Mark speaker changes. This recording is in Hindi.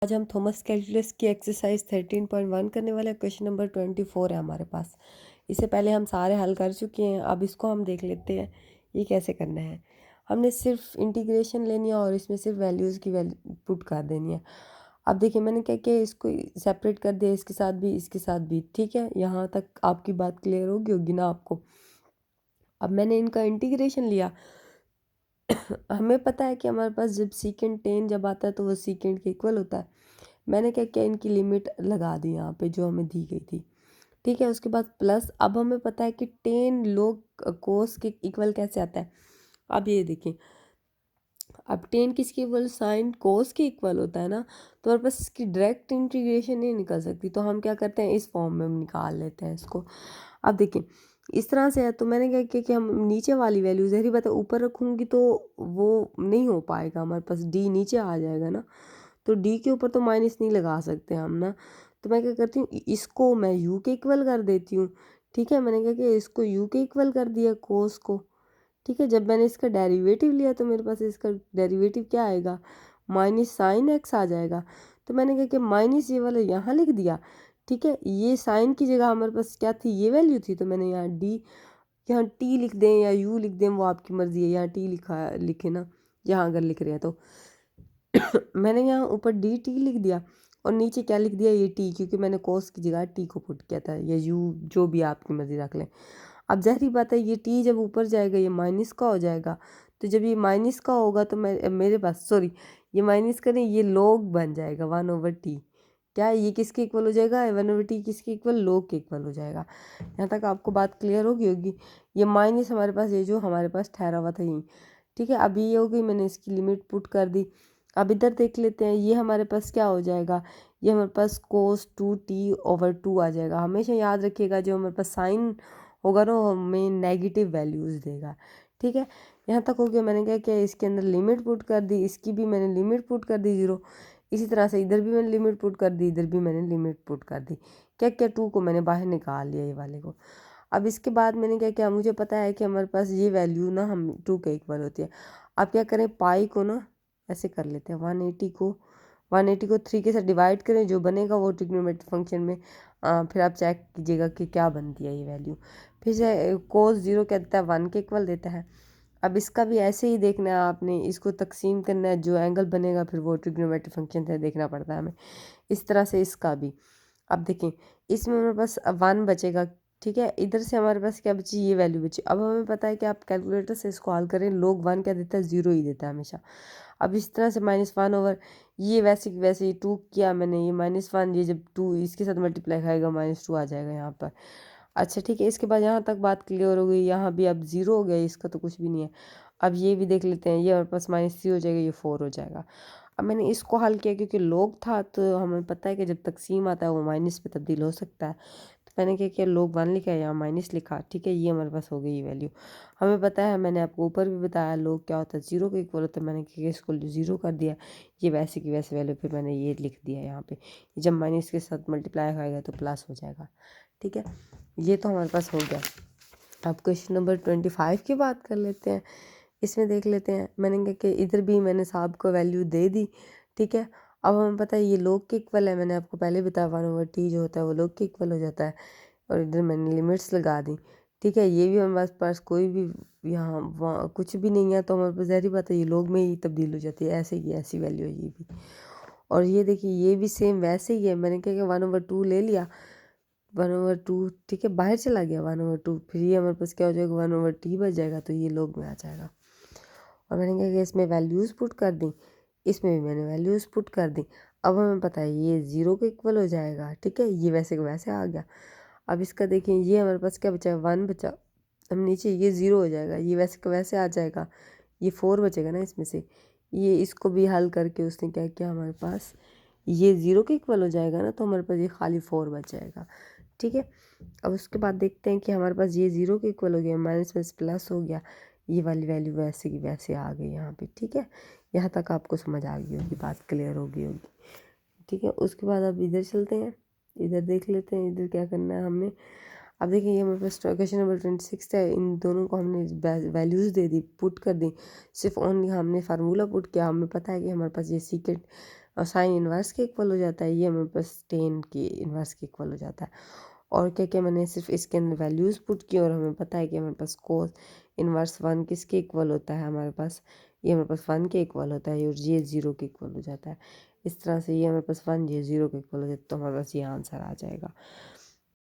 Speaker 1: आज हम थॉमस कैलकुलस की एक्सरसाइज 13.1 करने वाले। क्वेश्चन नंबर 24 है हमारे पास। इससे पहले हम सारे हल कर चुके हैं। अब इसको हम देख लेते हैं ये कैसे करना है। हमने सिर्फ इंटीग्रेशन लेनी है और इसमें सिर्फ वैल्यूज़ की वैल्यू पुट कर देनी है। अब देखिए मैंने क्या किया, इसको सेपरेट कर दिया, इसके साथ भी इसके साथ भी। ठीक है, यहाँ तक आपकी बात क्लियर होगी ना आपको। अब मैंने इनका इंटीग्रेशन लिया। हमें पता है कि हमारे पास जब सीकेंड 10 जब आता है तो वो सीकेंड के इक्वल होता है। मैंने क्या किया, इनकी लिमिट लगा दी यहाँ पे जो हमें दी गई थी। ठीक है, उसके बाद प्लस। अब हमें पता है कि 10 log कोस के इक्वल कैसे आता है। अब ये देखिए, अब 10 किसके इक्वल, साइन कोस के इक्वल होता है ना। तो हमारे पास इसकी डायरेक्ट इंटीग्रेशन नहीं निकल सकती, तो हम क्या करते हैं, इस फॉर्म में हम निकाल लेते हैं इसको। अब देखिए इस तरह से है, तो मैंने क्या किया कि हम नीचे वाली वैल्यू जहरी बात है ऊपर रखूँगी तो वो नहीं हो पाएगा, हमारे पास डी नीचे आ जाएगा ना। तो डी के ऊपर तो माइनस नहीं लगा सकते हम ना। तो मैं क्या करती हूँ, इसको मैं यू के इक्वल कर देती हूँ। ठीक है, मैंने क्या किया, इसको यू के इक्वल कर दिया कोस को। ठीक है, जब मैंने इसका डेरिवेटिव लिया तो मेरे पास इसका डेरिवेटिव क्या आएगा, माइनस साइन एक्स आ जाएगा। तो मैंने क्या किया, माइनस ये वाला यहाँ लिख दिया। ठीक है, ये साइन की जगह हमारे पास क्या थी, ये वैल्यू थी। तो मैंने यहाँ डी, यहाँ टी लिख दें या यू लिख दें, वो आपकी मर्ज़ी है। यहाँ टी लिखा लिखे ना, यहाँ अगर लिख रहे हैं तो मैंने यहाँ ऊपर डी टी लिख दिया और नीचे क्या लिख दिया, ये टी, क्योंकि मैंने कोस की जगह टी को पुट किया था, या यू, जो भी आपकी मर्ज़ी रख लें। अब ज़ाहिर बात है ये टी जब ऊपर जाएगा ये माइनस का हो जाएगा। तो जब ये माइनस का होगा तो मैं मेरे पास, सॉरी, ये माइनस करें, ये लोग बन जाएगा 1/t। क्या है, ये किसके इक्वल हो जाएगा, 1/t किसके इक्वल, लोग के इक्वल हो जाएगा। यहाँ तक आपको बात क्लियर होगी। ये माइनस हमारे पास, ये जो हमारे पास ठहरा हुआ था यहीं। ठीक है, अब ये हो गई, मैंने इसकी लिमिट पुट कर दी। अब इधर देख लेते हैं, ये हमारे पास क्या हो जाएगा, ये हमारे पास cos 2t/2 आ जाएगा। हमेशा याद रखिएगा जो हमारे पास साइन होगा ना वो हमें नेगेटिव वैल्यूज़ देगा। ठीक है, यहाँ तक हो गया। मैंने क्या किया, इसके अंदर लिमिट पुट कर दी, इसकी भी मैंने लिमिट पुट कर दी 0। इसी तरह से इधर भी मैंने लिमिट पुट कर दी, इधर भी मैंने लिमिट पुट कर दी। क्या क्या, 2 को मैंने बाहर निकाल लिया, ये वाले को। अब इसके बाद मैंने क्या किया, मुझे पता है कि हमारे पास ये वैल्यू ना हम 2 के इक्वल होती है। अब क्या करें, पाई को ना ऐसे कर लेते हैं, 180 को 3 के साथ डिवाइड करें, जो बनेगा वो ट्रिग्नोमेट्रिक फंक्शन में फिर आप चेक कीजिएगा कि क्या बनती है ये वैल्यू। फिर से कोस 0 क्या देता है, 1 के इक्वल देता है। अब इसका भी ऐसे ही देखना है आपने, इसको तकसीम करना है, जो एंगल बनेगा फिर वो ट्रिग्नोमेट्रिक फंक्शन से देखना पड़ता है हमें। इस तरह से इसका भी। अब देखें, इसमें हमारे पास 1 बचेगा। ठीक है, इधर से हमारे पास क्या बची, ये वैल्यू बची। अब हमें पता है कि आप कैलकुलेटर से इसको हल करें, लोग 1 क्या देता है, 0 ही देता है हमेशा। अब इस तरह से -1 ये वैसे की वैसे ही 2 किया मैंने, ये -1, ये जब 2 इसके साथ मल्टीप्लाई खाएगा -2 आ जाएगा यहाँ पर। अच्छा ठीक है, इसके बाद यहाँ तक बात क्लियर हो गई। यहाँ भी अब 0 हो गया, इसका तो कुछ भी नहीं है। अब ये भी देख लेते हैं, ये हमारे पास -3 हो जाएगा, ये 4 हो जाएगा। अब मैंने इसको हल किया क्योंकि लोग था, तो हमें पता है कि जब तकसीम आता है वो माइनस पे तब्दील हो सकता है। तो मैंने क्या किया, लोग 1 लिखा, यहाँ माइनस लिखा। ठीक है, ये हमारे पास हो गई ये वैल्यू। हमें पता है, मैंने आपको ऊपर भी बताया लोग क्या होता है, 0 के इक्वल होता है। मैंने क्या किया, इसको 0 कर दिया। ये वैसे की वैसे वैल्यू पे मैंने ये लिख दिया यहाँ पे। जब माइनस के साथ मल्टीप्लाई होएगा तो प्लस हो जाएगा। ठीक है, ये तो हमारे पास हो गया। अब क्वेश्चन नंबर 25 की बात कर लेते हैं। इसमें देख लेते हैं, मैंने कहा कि इधर भी मैंने साहब को वैल्यू दे दी। ठीक है, अब हमें पता है ये लोग के इक्वल है, मैंने आपको पहले बताया 1/t जो होता है वो लोग के इक्वल हो जाता है। और इधर मैंने लिमिट्स लगा दी। ठीक है, ये भी हमारे पास कोई भी यहाँ वहाँ कुछ भी नहीं है, तो हमारे पास ज़ाहिर बात है ये लोग में ही तब्दील हो जाती है, ऐसे ही ऐसी वैल्यू है ये भी। और ये देखिए, ये भी सेम वैसे ही है। मैंने क्या किया, 1/2 ले लिया, 1/2। ठीक है, बाहर चला गया 1/2, फिर ये हमारे पास क्या हो जाएगा, 1/t बच जाएगा, तो ये लोग में आ जाएगा। और मैंने क्या किया, इसमें वैल्यूज़ पुट कर दी, इसमें भी मैंने वैल्यूज़ पुट कर दी। अब हमें पता है ये 0 के इक्वल हो जाएगा। ठीक है, ये वैसे का वैसे आ गया। अब इसका देखें, ये हमारे पास क्या बचा, 1 बचा। अब नीचे ये 0 हो जाएगा, ये वैसे का वैसे आ जाएगा। ये 4 बचेगा ना इसमें से। ये इसको भी हल करके उसने क्या किया, हमारे पास ये 0 के इक्वल हो जाएगा ना, तो हमारे पास ये खाली 4 बच जाएगा। ठीक है, अब उसके बाद देखते हैं कि हमारे पास ये 0 के इक्वल हो गया, माइनस में प्लस हो गया। ये वाली वैल्यू वैसे की वैसे आ गई यहाँ पे। ठीक है, यहाँ तक आपको समझ आ गई होगी, बात क्लियर होगी। ठीक है, उसके बाद अब इधर चलते हैं, इधर देख लेते हैं इधर क्या करना है हमने। अब देखिए, ये हमारे पास क्वेश्चन नंबर 26 है। इन दोनों को हमने वैल्यूज़ दे दी, पुट कर दी। सिर्फ ओनली हमने फार्मूला पुट किया। हमें पता है कि हमारे पास ये सीकेंड और साइन इन्वर्स के इक्वल हो जाता है, ये हमारे पास टेन की इन्वर्स के इक्वल हो जाता है। और क्या क्या मैंने सिर्फ इसके अंदर वैल्यूज़ पुट की और हमें पता है कि हमारे पास कोस इन्वर्स 1 किसके इक्वल होता है, हमारे पास ये हमारे पास 1 के इक्वल होता है और ये 0 के इक्वल हो जाता है। इस तरह से ये हमारे पास 1 ये 0 के इक्वल हो जाता है, तो हमारे पास ये आंसर आ जाएगा।